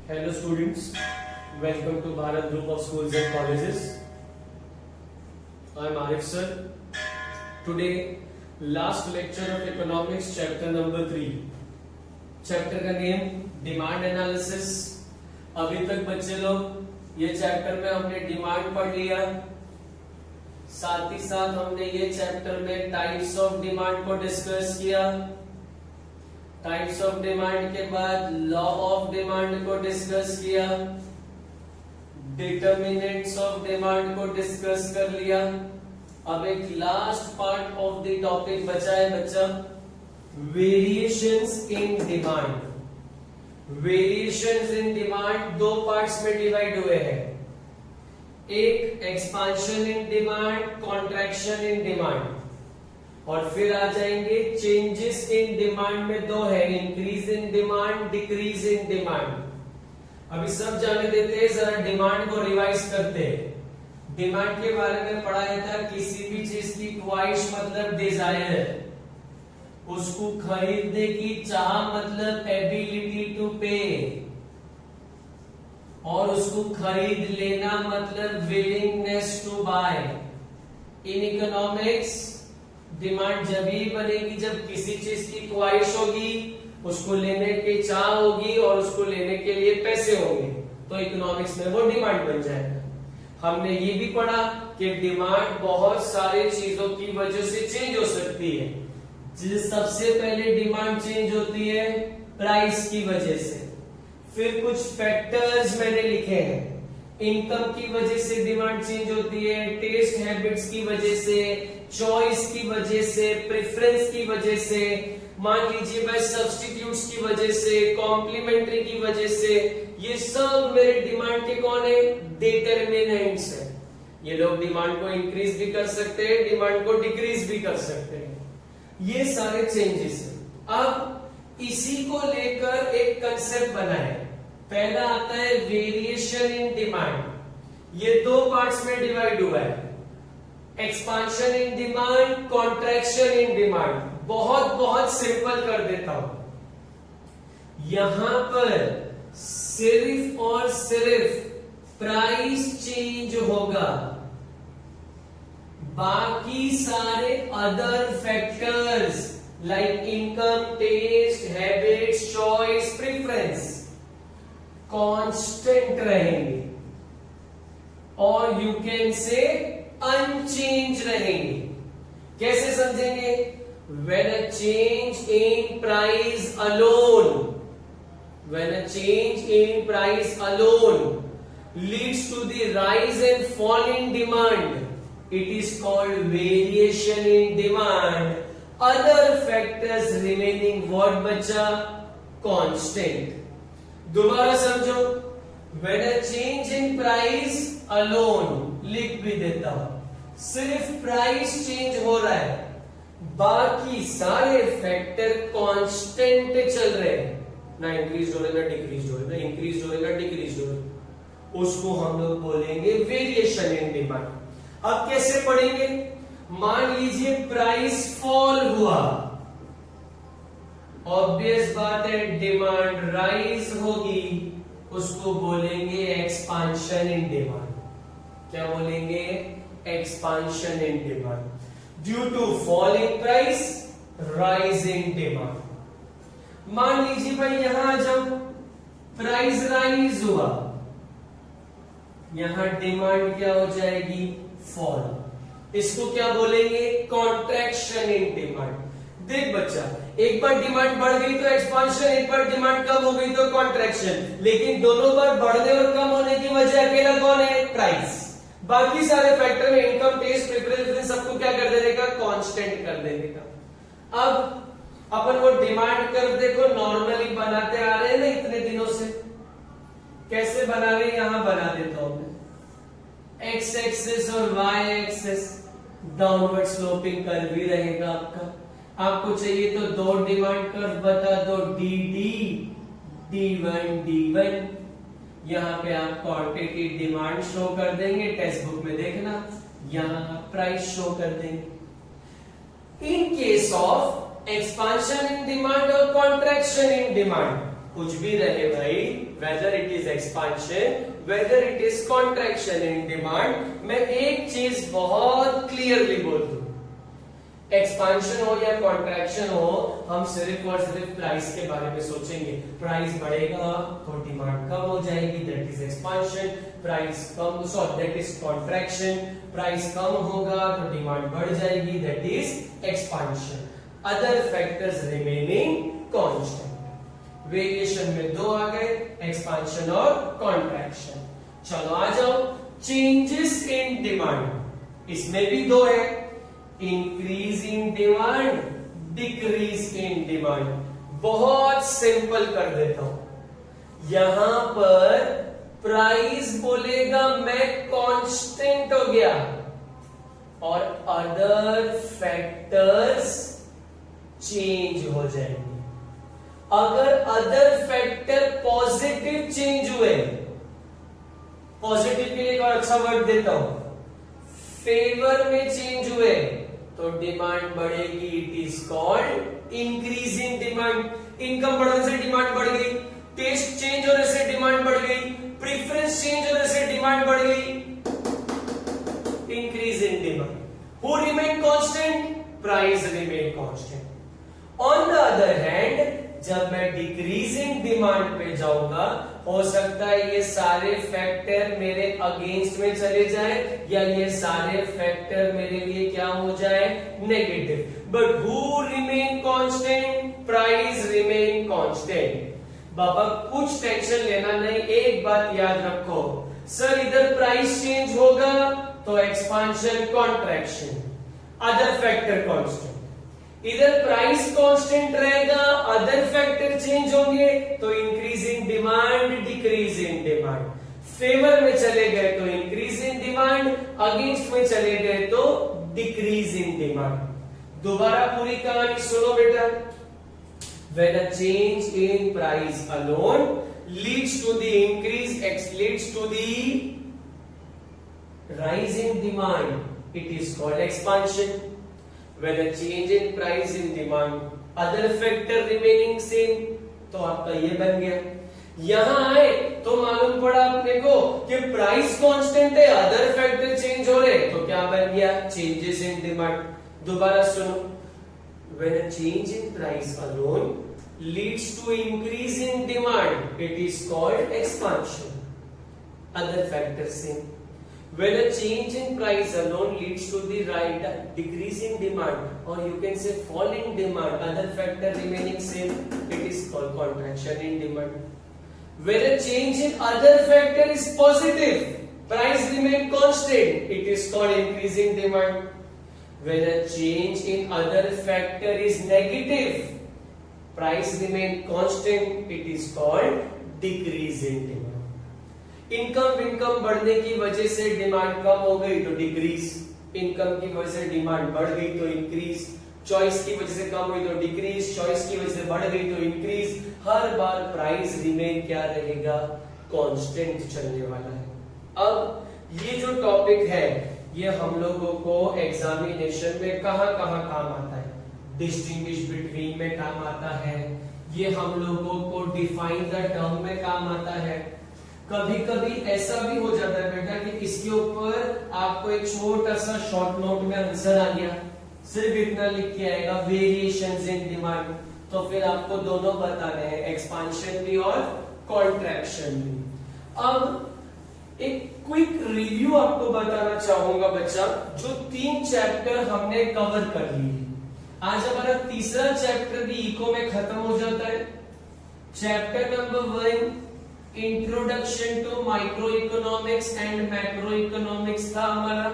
Hello students, welcome to Bharat Group of Schools and Colleges. I am Arif sir. Today, last lecture of economics chapter number 3. Chapter का name demand analysis. अभी तक बच्चे लोग ये chapter में हमने demand पढ़ लिया, साथ ही साथ हमने ये चैप्टर में टाइप्स ऑफ डिमांड को डिस्कस किया। टाइप्स ऑफ डिमांड के बाद लॉ ऑफ डिमांड को डिस्कस किया, डिटर्मिनेंट्स ऑफ डिमांड को डिस्कस कर लिया। अब एक last part of the topic बचा है बच्चा, variations in demand. Variations in demand दो पार्ट्स में डिवाइड हुए हैं, एक expansion in demand, contraction in demand, और फिर आ जाएंगे चेंजेस इन डिमांड में दो है, increase in demand, decrease in demand. अभी सब जाने देते हैं, जरा डिमांड को रिवाइज करते हैं। डिमांड के बारे में पढ़ाया था, किसी भी चीज की ख्वाहिश मतलब डिजायर, उसको खरीदने की चाह मतलब एबिलिटी टू पे, और उसको खरीद लेना मतलब willingness to buy. In economics demand जब ही बनेगी जब किसी चीज की ख्वाहिश होगी, उसको लेने की चाह होगी और उसको लेने के लिए पैसे होंगे, तो इकोनॉमिक्स में वो डिमांड बन जाएगा। हमने ये भी पढ़ा कि डिमांड बहुत सारे चीजों की वजह से चेंज हो सकती है। सबसे पहले डिमांड चेंज होती है प्राइस की वजह से, फिर कुछ फैक्टर्स मैंने लिखे हैं, इनकम की वजह से डिमांड चेंज होती है, टेस्ट हैबिट्स की वजह से, चॉइस की वजह से, प्रेफरेंस की वजह से, मान लीजिए भाई सब्स्टिट्यूट्स की वजह से, कॉम्प्लीमेंट्री की वजह से। ये सब मेरे डिमांड के कौन है? डिटरमिनेंट्स है। ये लोग डिमांड को इंक्रीज भी कर सकते हैं, डिमांड को डिक्रीज भी कर सकते हैं। ये सारे चेंजेस है। अब इसी को लेकर एक कंसेप्ट बना है, पहला आता है वेरिएशन इन डिमांड। ये दो पार्ट्स में डिवाइड हुआ है, expansion in demand, contraction in demand. बहुत सिंपल कर देता हूं, यहां पर सिर्फ और सिर्फ प्राइस चेंज होगा, बाकी सारे other factors like income, taste, habits, choice, preference constant रहेंगे, और यू कैन से अनचेंज रहेंगे। कैसे समझेंगे? When a change in price alone, when a change in price alone leads to the rise and fall in demand, it is called variation in demand. Other factors remaining what बचा? Constant. दोबारा समझो, when a change in price alone, लिख भी देता हूं, सिर्फ price change हो रहा है, बाकी सारे फैक्टर कांस्टेंट चल रहे हैं, ना इंक्रीज हो रहे ना डिक्रीज हो रहे, ना इंक्रीज हो रहे ना डिक्रीज हो रहे, उसको हम लोग बोलेंगे वेरिएशन इन डिमांड। अब कैसे पढ़ेंगे? मान लीजिए प्राइस फॉल हुआ, ऑब्वियस बात है डिमांड राइज होगी, उसको बोलेंगे एक्सपांशन इन डिमांड। क्या बोलेंगे? Expansion in demand. Due to fall in price, rise in demand. मान लीजिए भाई यहां जब प्राइस राइज हुआ, यहां डिमांड क्या हो जाएगी? फॉल। इसको क्या बोलेंगे? Contraction in demand. देख बच्चा, एक बार डिमांड बढ़ गई तो एक्सपांशन, एक बार डिमांड कम हो गई तो कॉन्ट्रैक्शन, लेकिन दोनों बार बढ़ने और कम होने की वजह अकेला कौन है? प्राइस। बाकी सारे फैक्टर में इनकम, टेस्ट, प्रेफरेंस सबको क्या कर देने का? कांस्टेंट कर देने का। अब अपन वो डिमांड कर्व देखो, नॉर्मली बनाते आ रहे हैं ना इतने दिनों से। कैसे बना रहे हैं? यहां बना देता हूं मैं, एक्स एक्सेस और Y axis downward sloping curve ही रहेगा आपका। आपको चाहिए तो दो डिमांड कर्व बता दो, डी डी, D1 D1। यहां पे आप क्वांटिटी डिमांड शो कर देंगे, टेक्स्ट बुक में देखना, यहां प्राइस शो कर देंगे। In case of expansion in demand और कॉन्ट्रैक्शन इन डिमांड, कुछ भी रहे भाई, whether it is expansion, whether it is contraction in demand. मैं एक चीज बहुत क्लियरली बोल दूं, एक्सपांशन हो या कॉन्ट्रैक्शन हो, हम सिर्फ और सिर्फ प्राइस के बारे में सोचेंगे। प्राइस बढ़ेगा तो डिमांड कम हो जाएगी, दैट इज एक्सपांशन। प्राइस कम, sorry that is contraction. Price कम होगा तो डिमांड बढ़ जाएगी, that is expansion. Other factors remaining constant. Variation में दो आ गए, एक्सपांशन और कॉन्ट्रैक्शन। चलो आ जाओ, चेंजेस इन डिमांड, इसमें भी दो है, increase in demand, decrease in demand. बहुत सिंपल कर देता हूं, यहां पर प्राइस बोलेगा मैं कांस्टेंट हो गया और अदर फैक्टर्स चेंज हो जाएंगे। अगर अदर फैक्टर पॉजिटिव चेंज हुए, पॉजिटिव के लिए एक और अच्छा वर्ड देता हूं, फेवर में चेंज हुए तो डिमांड बढ़ेगी, it is called increase in demand. Income बढ़ने से डिमांड बढ़ गई, टेस्ट चेंज होने से डिमांड बढ़ गई, प्रेफरेंस चेंज होने से डिमांड बढ़ गई, increase in demand. Who remain constant? Price remain constant. On the other hand, जब मैं डिक्रीज इन डिमांड पे जाऊंगा, हो सकता है ये सारे फैक्टर मेरे अगेंस्ट में चले जाए या ये सारे फैक्टर मेरे लिए क्या हो जाए, negative. But who remain constant? Price remain constant. बाबा कुछ टेंशन लेना नहीं, एक बात याद रखो, सर इधर प्राइस चेंज होगा तो expansion contraction, other factor constant. इधर प्राइस कांस्टेंट रहेगा, अदर फैक्टर चेंज होंगे तो increase in demand, decrease in demand. Favour में चले गए तो इंक्रीज इन डिमांड, अगेंस्ट में चले गए तो डिक्रीज इन डिमांड। दोबारा पूरी कहानी सुनो बेटा। When a change in price alone leads to the leads to the rise in demand, it is called expansion. When a change in price in demand, other factor remaining same, तो आपका ये बन गया। यहां आए तो मालूम पड़ा अपने को कि प्राइस कांस्टेंट है, अदर फैक्टर चेंज हो रहे, तो क्या बन गया, चेंजेस इन डिमांड। दोबारा सुनो, when a change in price alone leads to increase in demand, it is called expansion. Other factors same. When a change in price alone leads to the decrease in demand, or you can say fall in demand, other factor remaining same, it is called contraction in demand. When a change in other factor is positive, price remain constant, it is called increase in demand. When a change in other factor is negative, price remain constant, it is called decrease in demand. Income बढ़ने की वजह से demand कम हो गई तो decrease, income की वजह से डिमांड बढ़ गई तो इंक्रीज, चॉइस की वजह से कम हुई तो डिक्रीज, चॉइस की वजह से बढ़ गई तो इंक्रीज। हर बार प्राइस रिमेन क्या रहेगा, कांस्टेंट चलने वाला है। अब ये जो टॉपिक है ये हम लोगों को एग्जामिनेशन में कहां कहां काम आता है, डिस्टिंग्विश बिटवीन में काम आता है, ये हम लोगों को डिफाइन द टर्म में काम आता है। कभी कभी ऐसा भी हो जाता है बेटा कि इसके ऊपर आपको एक छोटा सा शॉर्ट नोट में आंसर आ गया, सिर्फ इतना लिख के आएगा वेरिएशंस इन डिमांड, तो फिर आपको दोनों बताने हैं, एक्सपांशन भी और कॉन्ट्रैक्शन भी। अब एक क्विक रिव्यू आपको बताना चाहूंगा बच्चा, जो 3 चैप्टर हमने कवर कर लिए। आज हमारा तीसरा चैप्टर भी इको में खत्म हो जाता है। Chapter number 1 introduction to micro economics and macro economics था हमारा।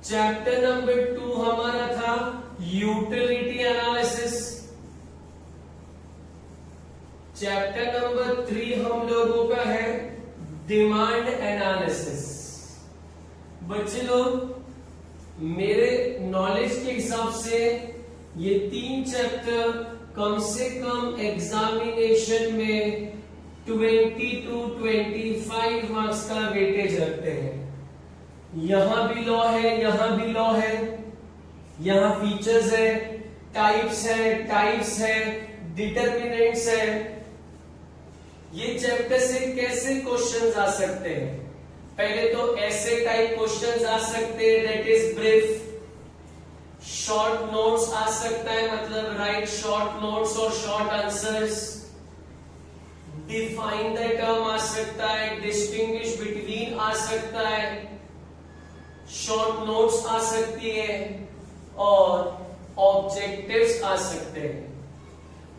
चैप्टर नंबर 2 हमारा था यूटिलिटी एनालिसिस। चैप्टर नंबर 3 हम लोगों का है डिमांड एनालिसिस। बच्चे लोग मेरे नॉलेज के हिसाब से ये 3 चैप्टर कम से कम एग्जामिनेशन में 20 to 25 मार्क्स का वेटेज रखते हैं। यहां भी लॉ है, यहां भी लॉ है, यहां फीचर्स है, टाइप्स है, डिटरमिनेंट्स है, ये चैप्टर से कैसे क्वेश्चंस आ सकते हैं? पहले तो ऐसे टाइप क्वेश्चंस आ सकते हैं, that is brief. Short notes आ सकता है, मतलब राइट शॉर्ट नोट्स और short answers. Define the term आ सकता है, डिस्टिंग्विश बिटवीन आ सकता है, शॉर्ट नोट्स आ सकती है और ऑब्जेक्टिव्स आ सकते हैं।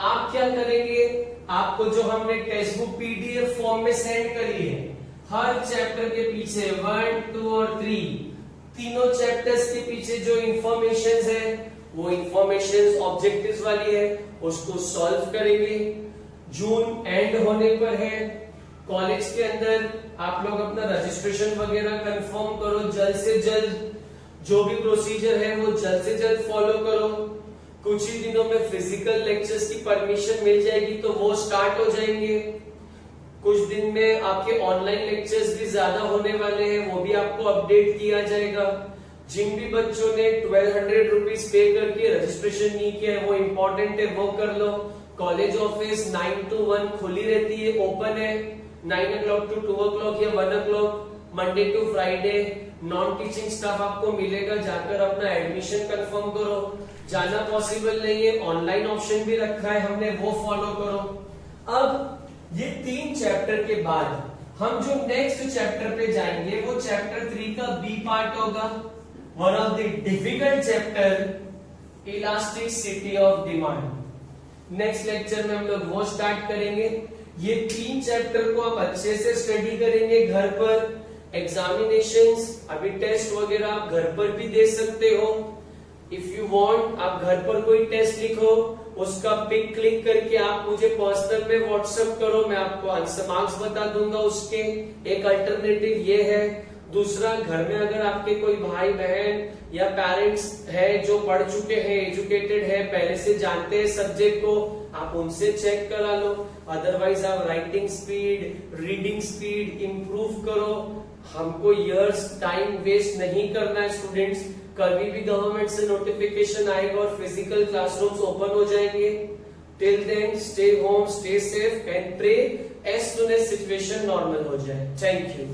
आप क्या करेंगे, आपको जो हमने टेक्स्ट बुक पीडीएफ फॉर्म में सेंड करी है, हर चैप्टर के पीछे 1, 2 और 3 तीनों चैप्टर्स के पीछे जो इंफॉर्मेशन है वो इंफॉर्मेशन ऑब्जेक्टिव्स वाली है, उसको सॉल्व करेंगे। जून एंड होने पर है, कॉलेज के अंदर आप लोग अपना रजिस्ट्रेशन वगैरह कंफर्म करो, जल्द से जल्द जो भी प्रोसीजर है वो जल्द से जल्द फॉलो करो। कुछ ही दिनों में फिजिकल लेक्चर्स की परमिशन मिल जाएगी तो वो स्टार्ट हो जाएंगे। कुछ दिन में आपके ऑनलाइन लेक्चर्स भी ज्यादा होने वाले हैं, वो भी आपको अपडेट किया जाएगा। जिन भी बच्चों ने 1200 रुपीज पे करके रजिस्ट्रेशन नहीं किया है वो इम्पोर्टेंट है, वो कर लो। कॉलेज ऑफिस 9 to 1 खुली रहती है, ओपन है 9 o'clock to 2 o'clock या 1 o'clock, Monday to Friday. Non teaching staff आपको मिलेगा, जाकर अपना एडमिशन कंफर्म करो। जाना पॉसिबल नहीं है, ऑनलाइन ऑप्शन भी रखा है हमने, वो फॉलो करो। अब ये 3 चैप्टर के बाद हम जो नेक्स्ट चैप्टर पे जाएंगे वो चैप्टर 3 का बी पार्ट होगा, one of the difficult chapter, elasticity of demand. Next lecture में हम लोग वो स्टार्ट करेंगे। ये 3 चैप्टर को आप अच्छे से स्टडी करेंगे घर पर। एग्जामिनेशंस, अभी टेस्ट वगैरह आप घर पर भी दे सकते हो। इफ यू वांट, आप घर पर कोई टेस्ट लिखो, उसका पिक क्लिक करके आप मुझे पर्सनल में व्हाट्सएप करो, मैं आपको आंसर मार्क्स बता दूंगा उसके। एक अल्टरनेटिव ये है। दूसरा, घर में अगर आपके कोई भाई बहन या पेरेंट्स है जो पढ़ चुके हैं, एजुकेटेड है, पहले से जानते हैं सब्जेक्ट को, आप उनसे चेक करा लो। अदरवाइज आप writing speed, reading speed improve करो। हमको इयर्स टाइम वेस्ट नहीं करना है स्टूडेंट्स। कभी भी गवर्नमेंट से नोटिफिकेशन आएगा और फिजिकल क्लासरूम्स ओपन हो जाएंगे। Till then stay home, stay safe and pray as soon as situation normal हो जाए। Thank you.